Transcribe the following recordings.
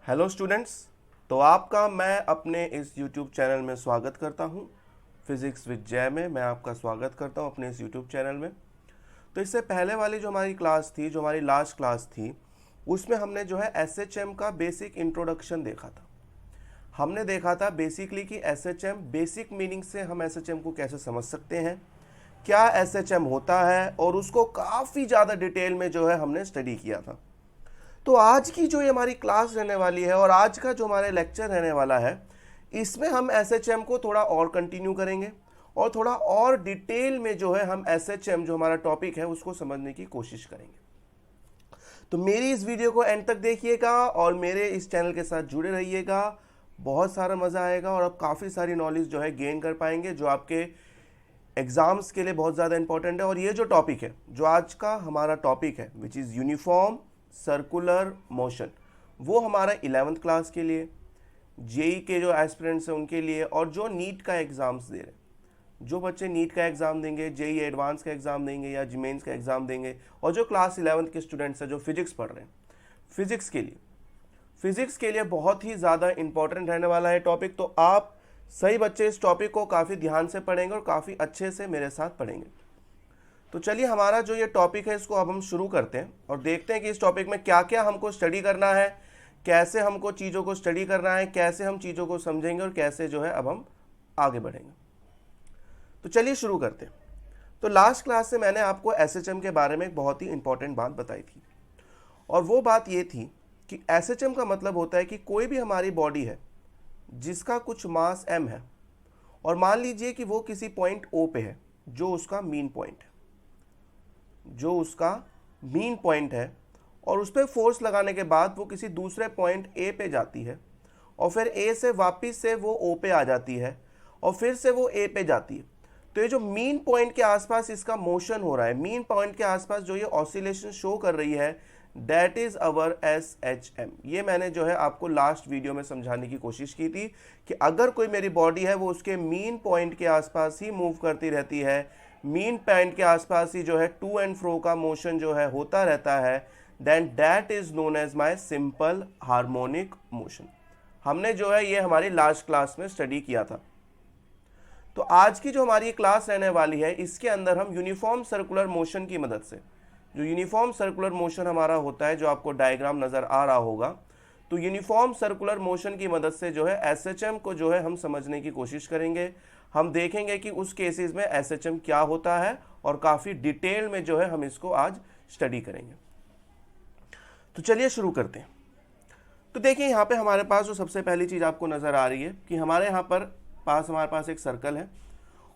Hello students. तो आपका मैं अपने इस यूट्यूब चैनल में स्वागत करता हूं। फिज़िक्स विद जय में मैं आपका स्वागत करता हूं अपने इस यूट्यूब चैनल में। तो इससे पहले वाली जो हमारी क्लास थी, जो हमारी लास्ट क्लास थी, उसमें हमने जो है एसएचएम का बेसिक इंट्रोडक्शन देखा था। हमने देखा था बेसिकली कि एसएचएम बेसिक मीनिंग से हम एसएचएम को कैसे समझ सकते हैं, क्या एसएचएम होता है, और उसको काफ़ी ज़्यादा डिटेल में जो है हमने स्टडी किया था। तो आज की जो ये हमारी क्लास रहने वाली है और आज का जो हमारे लेक्चर रहने वाला है, इसमें हम एसएचएम को थोड़ा और कंटिन्यू करेंगे और थोड़ा और डिटेल में जो है हम एसएचएम जो हमारा टॉपिक है उसको समझने की कोशिश करेंगे। तो मेरी इस वीडियो को एंड तक देखिएगा और मेरे इस चैनल के साथ जुड़े रहिएगा। बहुत सारा मज़ा आएगा और आप काफ़ी सारी नॉलेज जो है गेन कर पाएंगे, जो आपके एग्ज़ाम्स के लिए बहुत ज़्यादा इंपॉर्टेंट है। और ये जो टॉपिक है, जो आज का हमारा टॉपिक है, which is uniform circular motion, वो हमारा 11th क्लास के लिए, जेई के जो एस्पिरेंट्स हैं उनके लिए, और जो नीट का एग्ज़ाम्स दे रहे हैं, जो बच्चे नीट का एग्ज़ाम देंगे, जेई एडवांस का एग्ज़ाम देंगे या जीमेंस का एग्ज़ाम देंगे, और जो क्लास 11th के स्टूडेंट्स हैं जो फिजिक्स पढ़ रहे हैं, फिजिक्स के लिए बहुत ही ज़्यादा इंपॉर्टेंट रहने वाला है टॉपिक। तो आप सही बच्चे इस टॉपिक को काफ़ी ध्यान से पढ़ेंगे और काफ़ी अच्छे से मेरे साथ पढ़ेंगे। तो चलिए, हमारा जो ये टॉपिक है इसको अब हम शुरू करते हैं और देखते हैं कि इस टॉपिक में क्या क्या हमको स्टडी करना है, कैसे हमको चीज़ों को स्टडी करना है, कैसे हम चीज़ों को समझेंगे और कैसे जो है अब हम आगे बढ़ेंगे। तो चलिए शुरू करते हैं। तो लास्ट क्लास से मैंने आपको एसएचएम के बारे में एक बहुत ही इंपॉर्टेंट बात बताई थी, और वो बात ये थी कि एसएचएम का मतलब होता है कि कोई भी हमारी बॉडी है जिसका कुछ मास m है, और मान लीजिए कि वो किसी पॉइंट O पे है जो उसका मीन पॉइंट है, और उस पर फोर्स लगाने के बाद वो किसी दूसरे पॉइंट A पे जाती है, और फिर A से वापस से वो O पे आ जाती है, और फिर से वो A पे जाती है। तो ये जो मीन पॉइंट के आसपास इसका मोशन हो रहा है, मीन पॉइंट के आसपास जो ये ऑसिलेशन शो कर रही है, दैट इज अवर एसएचएम। ये मैंने जो है आपको लास्ट वीडियो में समझाने की कोशिश की थी कि अगर कोई मेरी बॉडी है वो उसके मीन पॉइंट के आसपास ही मूव करती रहती है, मीन पॉइंट के आसपास ही जो है टू एंड फ्रो का मोशन जो है होता रहता है, then that is known as my simple harmonic motion. हमने जो है ये हमारी लास्ट क्लास में स्टडी किया था। तो आज की जो हमारी क्लास रहने वाली है, इसके अंदर हम यूनिफॉर्म सर्कुलर मोशन की मदद से, जो यूनिफॉर्म सर्कुलर मोशन हमारा होता है, जो आपको डायग्राम नज़र आ रहा होगा, तो यूनिफॉर्म सर्कुलर मोशन की मदद से जो है एसएचएम को जो है हम समझने की कोशिश करेंगे। हम देखेंगे कि उस केसेस में एसएचएम क्या होता है, और काफ़ी डिटेल में जो है हम इसको आज स्टडी करेंगे। तो चलिए शुरू करते हैं। तो देखिए, यहाँ पे हमारे पास जो सबसे पहली चीज़ आपको नज़र आ रही है कि हमारे हमारे पास एक सर्कल है,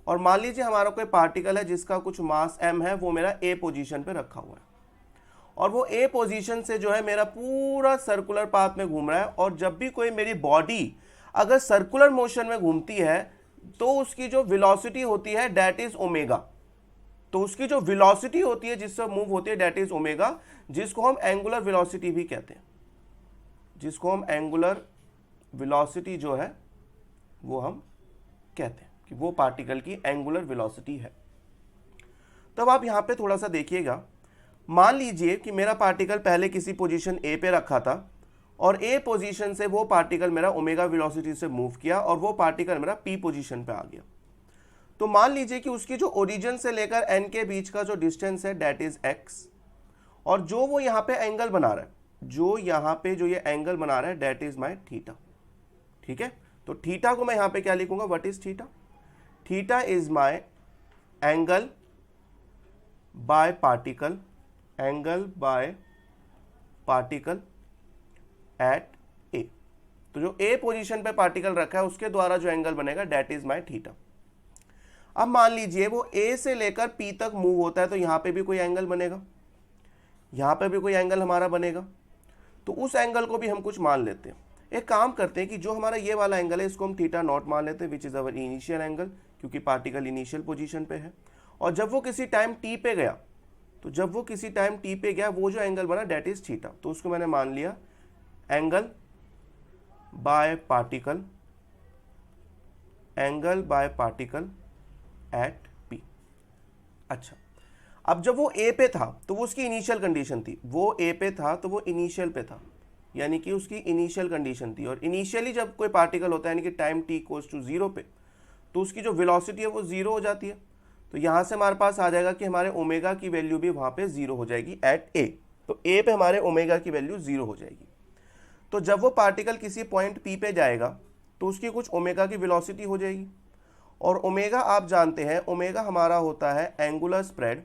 और मान लीजिए हमारा कोई पार्टिकल है जिसका कुछ मास m है, वो मेरा A पोजीशन पे रखा हुआ है, और वो A पोजीशन से जो है मेरा पूरा सर्कुलर पाथ में घूम रहा है। और जब भी कोई मेरी बॉडी अगर सर्कुलर मोशन में घूमती है तो उसकी जो वेलोसिटी होती है दैट इज ओमेगा। तो उसकी जो वेलोसिटी होती है जिससे मूव होती है दैट इज ओमेगा, जिसको हम एंगुलर वेलोसिटी भी कहते हैं, जिसको हम एंगुलर वेलोसिटी जो है वो हम कहते हैं कि वो पार्टिकल की एंगुलर वेलोसिटी है। तब आप यहां पे थोड़ा सा देखिएगा, मान लीजिए कि मेरा पार्टिकल पहले किसी पोजीशन A पे रखा था, और A पोजीशन से वो पार्टिकल मेरा ओमेगा वेलोसिटी से मूव किया, और वो पार्टिकल मेरा P पोजीशन पे आ गया। तो मान लीजिए कि उसकी जो ओरिजिन से लेकर N के बीच का जो डिस्टेंस है दैट इज x, और जो वो यहाँ पे एंगल बना रहा है, जो ये एंगल बना रहा है दैट इज माई थीटा। ठीक है, तो थीटा को मैं यहाँ पे क्या लिखूंगा, what is theta? Theta is my angle by particle, at A. तो जो ए पोजीशन पे पार्टिकल रखा है उसके द्वारा जो एंगल बनेगा दैट इज माई थीटा। अब मान लीजिए वो ए से लेकर पी तक मूव होता है, तो यहां पे भी कोई एंगल बनेगा, यहां पे भी कोई एंगल हमारा बनेगा। तो उस एंगल को भी हम कुछ मान लेते हैं। एक काम करते हैं कि जो हमारा ये वाला एंगल है इसको हम थीटा नॉट मान लेते हैं, which is our initial angle, क्योंकि पार्टिकल इनिशियल पोजीशन पे है। और जब वो किसी टाइम टी पे गया, वो जो एंगल बना दैट इज थीटा। तो उसको मैंने मान लिया angle by particle eight P. अच्छा, अब जब वो ए पे था तो वो उसकी इनिशियल कंडीशन थी, वो ए पे था तो वो इनिशियल पे था, यानी कि उसकी इनिशियल कंडीशन थी। और इनिशियली जब कोई पार्टिकल होता है यानी कि टाइम t इक्वल्स टू 0 पे, तो उसकी जो वेलोसिटी है वो 0 हो जाती है। तो यहाँ से हमारे पास आ जाएगा कि हमारे ओमेगा की वैल्यू भी वहाँ पे 0 हो जाएगी एट a। तो a पे हमारे ओमेगा की वैल्यू 0 हो जाएगी। तो जब वो पार्टिकल किसी पॉइंट p पे जाएगा तो उसकी कुछ ओमेगा की वेलोसिटी हो जाएगी। और ओमेगा आप जानते हैं, ओमेगा हमारा होता है एंगुलर स्प्रेड।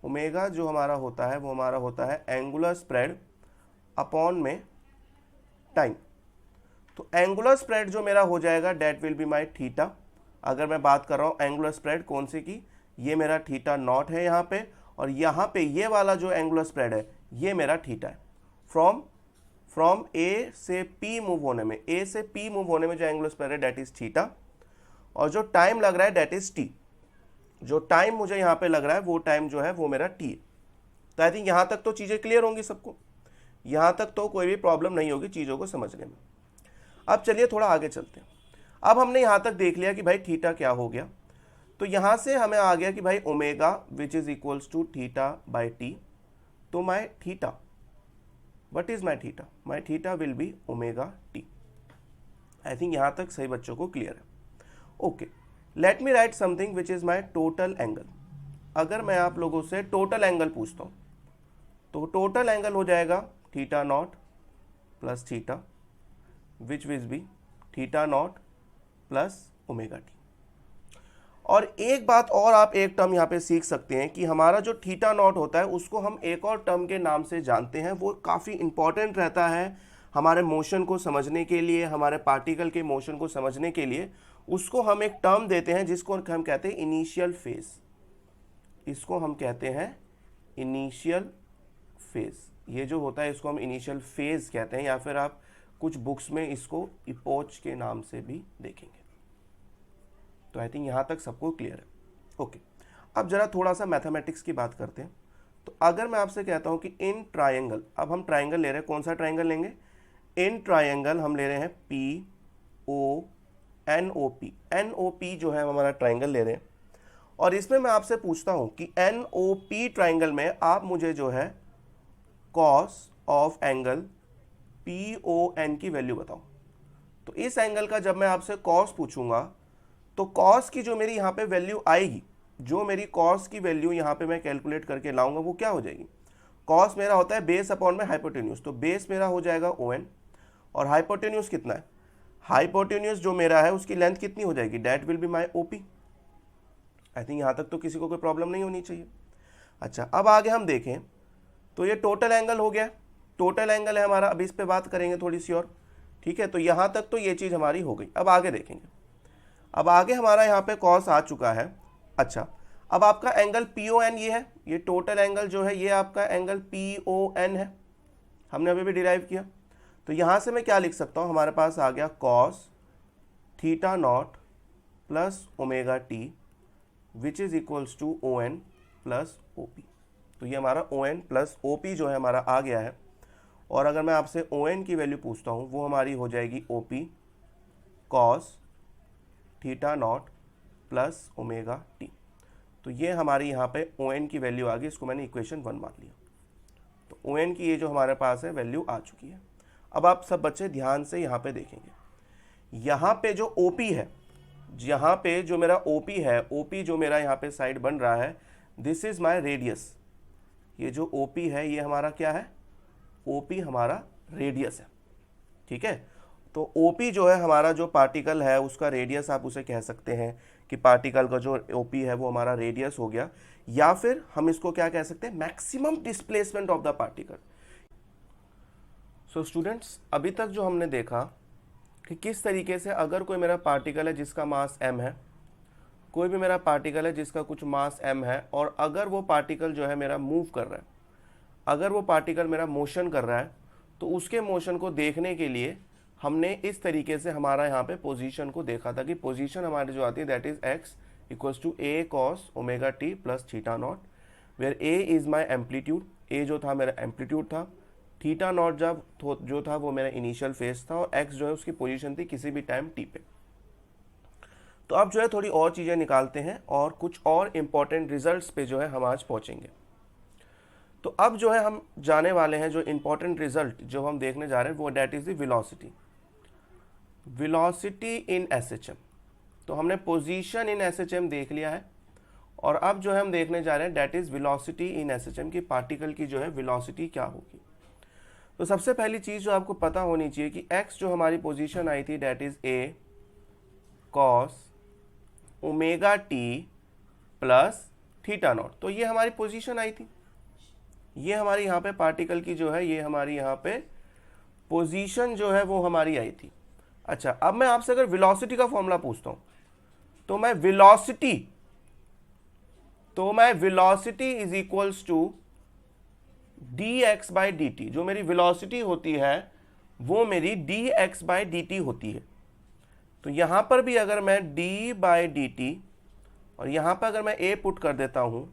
ओमेगा जो हमारा होता है वो हमारा होता है एंगुलर स्प्रेड अपॉन में टाइम। तो एंगुलर स्प्रेड जो मेरा हो जाएगा that will be my theta. अगर मैं बात कर रहा हूँ एंगुलर स्प्रेड कौन सी की, ये मेरा थीटा नॉट है यहाँ पे, और यहाँ पे ये वाला जो एंगुलर स्प्रेड है ये मेरा थीटा है। फ्रॉम ए से पी मूव होने में, ए से पी मूव होने में जो एंगुलर स्प्रेड है डेट इज थीटा, और जो टाइम लग रहा है डेट इज टी। जो टाइम मुझे यहाँ पे लग रहा है वो टाइम जो है वो मेरा टी है। तो आई थिंक यहाँ तक तो चीज़ें क्लियर होंगी सबको, यहाँ तक तो कोई भी प्रॉब्लम नहीं होगी चीज़ों को समझने में। अब चलिए थोड़ा आगे चलते हैं। अब हमने यहाँ तक देख लिया कि भाई थीटा क्या हो गया, तो यहाँ से हमें आ गया कि भाई omega which is equals to theta by T. तो my theta, what is my theta? My theta will be omega T. I think यहाँ तक सही बच्चों को क्लियर है। Okay, let me write something which is my total angle. अगर मैं आप लोगों से टोटल एंगल पूछता हूँ तो टोटल एंगल हो जाएगा theta naught plus theta which was be theta naught plus omega T. और एक बात और आप एक टर्म यहाँ पे सीख सकते हैं कि हमारा जो थीटा नॉट होता है उसको हम एक और टर्म के नाम से जानते हैं। वो काफ़ी इंपॉर्टेंट रहता है हमारे मोशन को समझने के लिए, हमारे पार्टिकल के मोशन को समझने के लिए। उसको हम एक टर्म देते हैं जिसको हम कहते हैं इनिशियल फेज। इसको हम कहते हैं इनिशियल फेज। ये जो होता है इसको हम इनिशियल फेज कहते हैं, या फिर आप कुछ बुक्स में इसको इपोच के नाम से भी देखेंगे। तो आई थिंक यहाँ तक सबको क्लियर है। ओके, अब जरा थोड़ा सा मैथमेटिक्स की बात करते हैं। तो अगर मैं आपसे कहता हूँ कि इन ट्रायंगल, अब हम ट्रायंगल ले रहे हैं, कौन सा ट्रायंगल लेंगे? इन ट्रायंगल हम ले रहे हैं P O N O P. N O P जो है हमारा ट्रायंगल ले रहे हैं, और इसमें मैं आपसे पूछता हूँ कि एन ओ पी ट्रायंगल में आप मुझे जो है cos of angle P O N की वैल्यू बताओ। तो इस एंगल का जब मैं आपसे कॉस पूछूंगा तो कॉस की जो मेरी यहाँ पे वैल्यू आएगी, जो मेरी कॉस की वैल्यू यहाँ पे मैं कैलकुलेट करके लाऊंगा वो क्या हो जाएगी? कॉस मेरा होता है बेस अपॉन में हाइपोटेन्यूज, तो बेस मेरा हो जाएगा ओ एन, और हाइपोटेन्यूज कितना है? हाइपोटेन्यूज जो मेरा है उसकी लेंथ कितनी हो जाएगी? That will be my O P. I think यहाँ तक तो किसी को कोई प्रॉब्लम नहीं होनी चाहिए। अच्छा, अब आगे हम देखें तो ये टोटल एंगल हो गया, टोटल एंगल है हमारा। अब इस पे बात करेंगे थोड़ी सी और, ठीक है। तो यहाँ तक तो ये चीज़ हमारी हो गई। अब आगे देखेंगे। अब आगे हमारा यहाँ पे कॉस आ चुका है। अच्छा, अब आपका एंगल पी ओ एन ये है, ये टोटल एंगल जो है ये आपका एंगल पी ओ एन है, हमने अभी भी डिराइव किया। तो यहाँ से मैं क्या लिख सकता हूँ? हमारे पास आ गया cos theta naught plus omega T which is equals to O N plus O P. तो ये हमारा O N plus O P जो है हमारा आ गया है। और अगर मैं आपसे ओ एन की वैल्यू पूछता हूँ वो हमारी हो जाएगी O P cos theta naught plus omega T. तो ये हमारी यहाँ पे ओ एन की वैल्यू आ गई, इसको मैंने इक्वेशन 1 मान लिया। तो ओ एन की ये जो हमारे पास है वैल्यू आ चुकी है। अब आप सब बच्चे ध्यान से यहाँ पे देखेंगे, यहाँ पे जो ओ पी है, यहाँ पे जो मेरा ओ पी है, ओ पी जो मेरा यहाँ पे साइड बन रहा है, दिस इज माई रेडियस। ये जो ओ पी है ये हमारा क्या है? ओ पी हमारा रेडियस है, ठीक है। तो ओ पी जो है हमारा जो पार्टिकल है उसका रेडियस, आप उसे कह सकते हैं कि पार्टिकल का जो ओ पी है वो हमारा रेडियस हो गया, या फिर हम इसको क्या कह सकते हैं? Maximum displacement of the particle. So students, अभी तक जो हमने देखा कि किस तरीके से अगर कोई मेरा पार्टिकल है जिसका मास m है, कोई भी मेरा पार्टिकल है जिसका कुछ मास m है, और अगर वो पार्टिकल जो है मेरा मूव कर रहा है, अगर वो पार्टिकल मेरा मोशन कर रहा है, तो उसके मोशन को देखने के लिए हमने इस तरीके से हमारा यहाँ पे पोजीशन को देखा था कि पोजीशन हमारी जो आती है that is x equals to a cos omega t plus theta naught, where a is my amplitude. a जो था मेरा एम्पलीट्यूड था, थीटा नॉट जब जो था वो मेरा इनिशियल फेज था, और x जो है उसकी पोजीशन थी किसी भी टाइम t पे। तो अब जो है थोड़ी और चीज़ें निकालते हैं और कुछ और इम्पॉर्टेंट रिजल्ट्स पे जो है हम आज पहुँचेंगे। तो अब जो है हम जाने वाले हैं जो इंपॉर्टेंट रिजल्ट जो हम देखने जा रहे हैं वो that is the velocity, velocity in SHM. तो हमने पोजीशन इन एसएचएम देख लिया है और अब जो है हम देखने जा रहे हैं that is velocity in SHM की पार्टिकल की जो है वेलोसिटी क्या होगी। तो सबसे पहली चीज जो आपको पता होनी चाहिए कि x जो हमारी पोजीशन आई थी that is a cos omega T plus theta naught. तो ये हमारी पोजीशन आई थी, ये हमारी यहाँ पे पार्टिकल की जो है ये हमारी यहाँ पे पोजीशन जो है वो हमारी आई थी। अच्छा, अब मैं आपसे अगर वेलोसिटी का फॉर्मूला पूछता हूं तो मैं velocity is equals to dx by D T. जो मेरी वेलोसिटी होती है वो मेरी dx बाई डी टी होती है। तो यहां पर भी अगर मैं d बाई डी टी और यहां पर अगर मैं a पुट कर देता हूं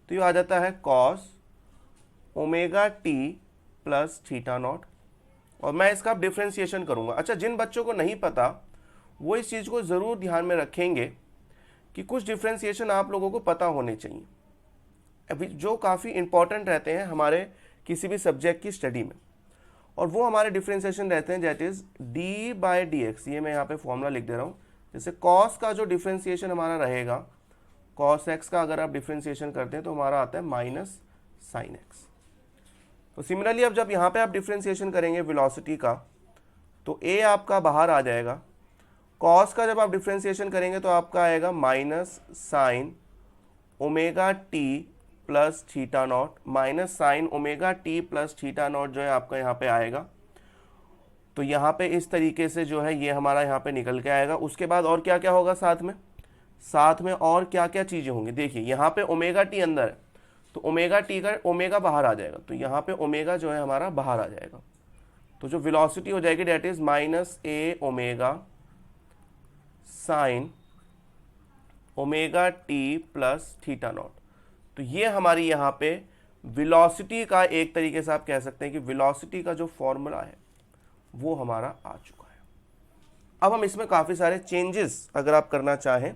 तो ये आ जाता है cos omega T plus theta not और मैं इसका डिफ्रेंसिएशन करूंगा। अच्छा, जिन बच्चों को नहीं पता वो इस चीज़ को ज़रूर ध्यान में रखेंगे कि कुछ डिफ्रेंसिएशन आप लोगों को पता होने चाहिए अभी जो काफ़ी इंपॉर्टेंट रहते हैं हमारे किसी भी सब्जेक्ट की स्टडी में, और वो हमारे डिफ्रेंसिएशन रहते हैं that is D by D x. ये मैं यहाँ पे फॉर्मूला लिख दे रहा हूँ। जैसे कॉस का जो डिफ्रेंसिएशन हमारा रहेगा, कॉस एक्स का अगर आप डिफ्रेंसिएशन करते हैं तो हमारा आता है माइनस साइन एक्स। तो सिमिलरली अब जब यहाँ पे आप डिफ्रेंसिएशन करेंगे वेलोसिटी का तो a आपका बाहर आ जाएगा, कॉस का जब आप डिफ्रेंसिएशन करेंगे तो आपका आएगा minus sign omega T plus theta not, minus sign omega T plus theta not जो है आपका यहाँ पे आएगा। तो यहाँ पे इस तरीके से जो है ये हमारा यहाँ पे निकल के आएगा। उसके बाद और क्या क्या होगा साथ में और क्या क्या चीज़ें होंगी। देखिए यहाँ पे ओमेगा टी अंदर है तो ओमेगा टी का ओमेगा बाहर आ जाएगा, तो यहाँ पे ओमेगा जो है हमारा बाहर आ जाएगा। तो जो वेलोसिटी हो जाएगी that is minus A omega sine omega T plus theta naught. तो ये हमारी यहाँ पे वेलोसिटी का एक तरीके से आप कह सकते हैं कि वेलोसिटी का जो फॉर्मूला है वो हमारा आ चुका है। अब हम इसमें काफ़ी सारे चेंजेस अगर आप करना चाहें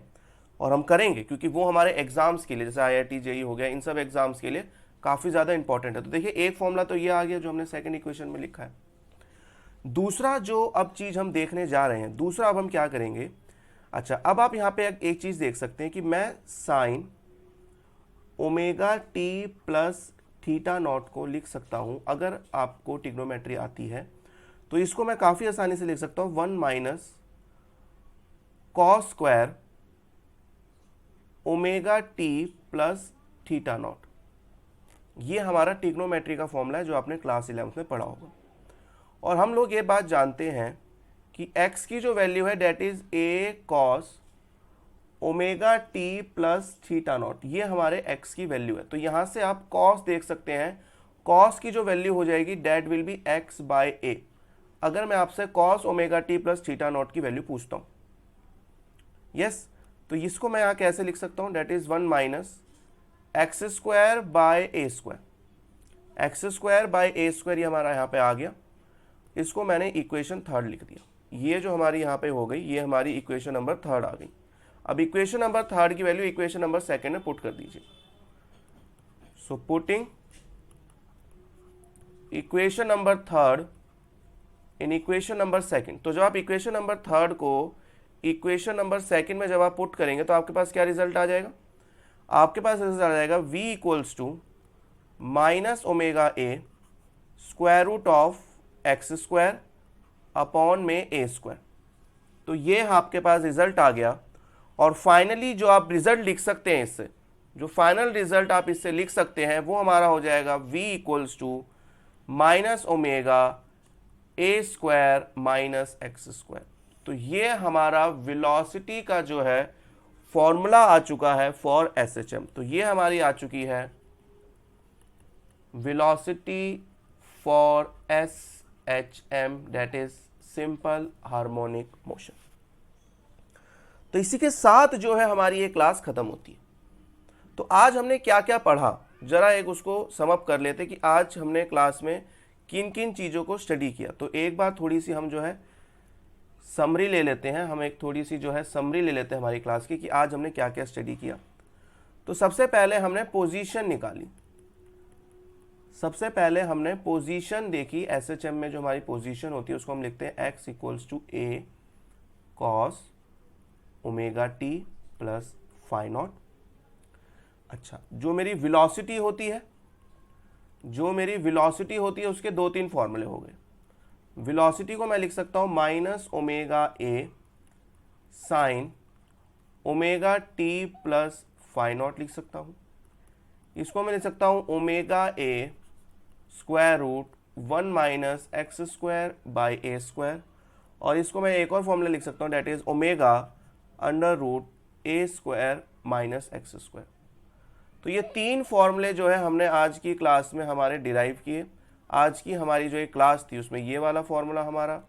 और हम करेंगे क्योंकि वो हमारे एग्जाम्स के लिए जैसे IIT JEE हो गया, इन सब एग्जाम्स के लिए काफ़ी ज़्यादा इंपॉर्टेंट है। तो देखिए एक फॉर्मूला तो ये आ गया जो हमने सेकंड इक्वेशन में लिखा है। दूसरा जो अब चीज़ हम देखने जा रहे हैं, दूसरा अब हम क्या करेंगे। अच्छा, अब आप यहाँ पे एक चीज़ देख सकते हैं कि मैं sign omega T plus theta not को लिख सकता हूँ। अगर आपको ट्रिग्नोमेट्री आती है तो इसको मैं काफ़ी आसानी से लिख सकता हूँ 1 minus cos square omega T plus theta naught. ये हमारा ट्रिग्नोमेट्री का फॉर्मूला है जो आपने क्लास 11 में पढ़ा होगा। और हम लोग ये बात जानते हैं कि x की जो वैल्यू है that is a cos omega T plus theta naught, ये हमारे x की वैल्यू है। तो यहाँ से आप cos देख सकते हैं, cos की जो वैल्यू हो जाएगी that will be x by a। अगर मैं आपसे cos omega T plus theta naught की वैल्यू पूछता हूँ, यस, तो इसको मैं यहाँ कैसे लिख सकता हूँ, that is 1 minus X square by A square. X square by A square ये हमारा यहाँ पे आ गया। इसको मैंने इक्वेशन थर्ड लिख दिया। ये जो हमारी यहाँ पे हो गई ये हमारी इक्वेशन नंबर थर्ड आ गई। अब इक्वेशन नंबर थर्ड की वैल्यू इक्वेशन नंबर सेकेंड में पुट कर दीजिए। So putting equation number third in equation number second. तो जब आप इक्वेशन नंबर थर्ड को इक्वेशन नंबर सेकेंड में जब आप पुट करेंगे तो आपके पास क्या रिजल्ट आ जाएगा, आपके पास रिजल्ट आ जाएगा v equals to minus omega A square root of X square upon में ए स्क्वायर। तो ये आपके पास रिजल्ट आ गया। और फाइनली जो आप रिजल्ट लिख सकते हैं इससे, जो फाइनल रिजल्ट आप इससे लिख सकते हैं वो हमारा हो जाएगा v equals to minus omega A square minus X square. तो ये हमारा वेलोसिटी का जो है फॉर्मूला आ चुका है फॉर एसएचएम। तो ये हमारी आ चुकी है velocity for SHM that is simple harmonic motion. तो इसी के साथ जो है हमारी ये क्लास खत्म होती है। तो आज हमने क्या क्या पढ़ा, जरा एक उसको सम अप कर लेते कि आज हमने क्लास में किन किन चीज़ों को स्टडी किया। तो एक बार थोड़ी सी हम जो है समरी ले लेते हैं, हम एक थोड़ी सी जो है समरी ले लेते हैं हमारी क्लास की कि आज हमने क्या क्या स्टडी किया। तो सबसे पहले हमने पोजीशन निकाली। सबसे पहले हमने पोजीशन देखी, एसएचएम में जो हमारी पोजीशन होती है उसको हम लिखते हैं x equals to a cos omega T plus phi naught. अच्छा, जो मेरी वेलोसिटी होती है, उसके 2-3 फॉर्मूले हो गए। वेलोसिटी को मैं लिख सकता हूं minus omega A sine omega T plus phi naught लिख सकता हूं। इसको मैं लिख सकता हूं omega A square root 1 minus X square by A square, और इसको मैं एक और फॉर्मूला लिख सकता हूं, that is omega under root A square minus X square. तो ये 3 फॉर्मूले जो है हमने आज की क्लास में हमारे डिराइव किए। आज की हमारी जो एक क्लास थी उसमें ये वाला फॉर्मूला, हमारा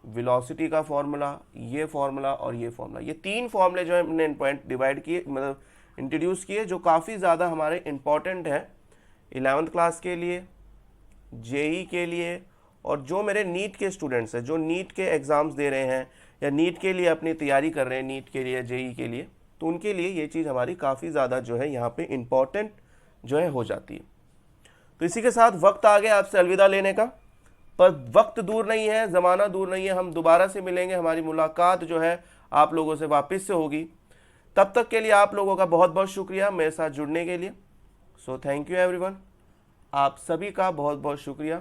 वेलोसिटी का फॉर्मूला, ये फॉर्मूला और ये फॉर्मूला, ये 3 फॉर्मूले जो है हमने पॉइंट डिवाइड किए, मतलब इंट्रोड्यूस किए, जो काफ़ी ज़्यादा हमारे इम्पॉर्टेंट है 11th क्लास के लिए, जेई के लिए, और जो मेरे नीट के स्टूडेंट्स हैं जो नीट के एग्ज़ाम्स दे रहे हैं या नीट के लिए अपनी तैयारी कर रहे हैं, नीट के लिए, जेई के लिए, तो उनके लिए ये चीज़ हमारी काफ़ी ज़्यादा जो है यहाँ पे इम्पॉर्टेंट जो है हो जाती है। तो इसी के साथ वक्त आ गया आपसे अलविदा लेने का, पर वक्त दूर नहीं है, ज़माना दूर नहीं है, हम दोबारा से मिलेंगे, हमारी मुलाकात जो है आप लोगों से वापस से होगी। तब तक के लिए आप लोगों का बहुत बहुत शुक्रिया मेरे साथ जुड़ने के लिए। सो थैंक यू एवरीवन, आप सभी का बहुत बहुत शुक्रिया।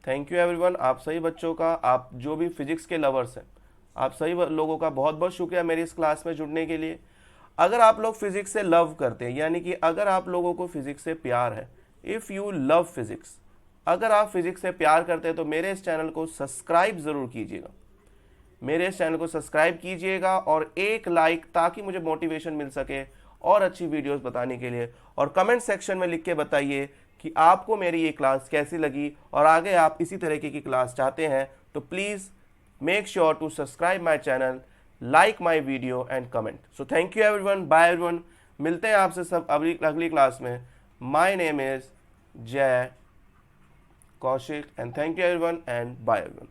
थैंक यू एवरीवन, आप सभी बच्चों का, आप जो भी फिजिक्स के लवर्स हैं, आप सभी लोगों का बहुत बहुत शुक्रिया मेरी इस क्लास में जुड़ने के लिए। अगर आप लोग फिजिक्स से लव करते हैं, यानी कि अगर आप लोगों को फिजिक्स से प्यार है, इफ़ यू लव फिजिक्स, अगर आप फिजिक्स से प्यार करते हैं तो मेरे इस चैनल को सब्सक्राइब ज़रूर कीजिएगा, मेरे इस चैनल को सब्सक्राइब कीजिएगा और एक लाइक, ताकि मुझे मोटिवेशन मिल सके और अच्छी वीडियोस बताने के लिए। और कमेंट सेक्शन में लिख के बताइए कि आपको मेरी ये क्लास कैसी लगी, और आगे आप इसी तरीके की क्लास चाहते हैं तो please make sure to subscribe my channel, like my video and comment. So thank you everyone, bye everyone, मिलते हैं आपसे सब अगली क्लास में। माई name is Jay Kaushik and thank you everyone and bye everyone.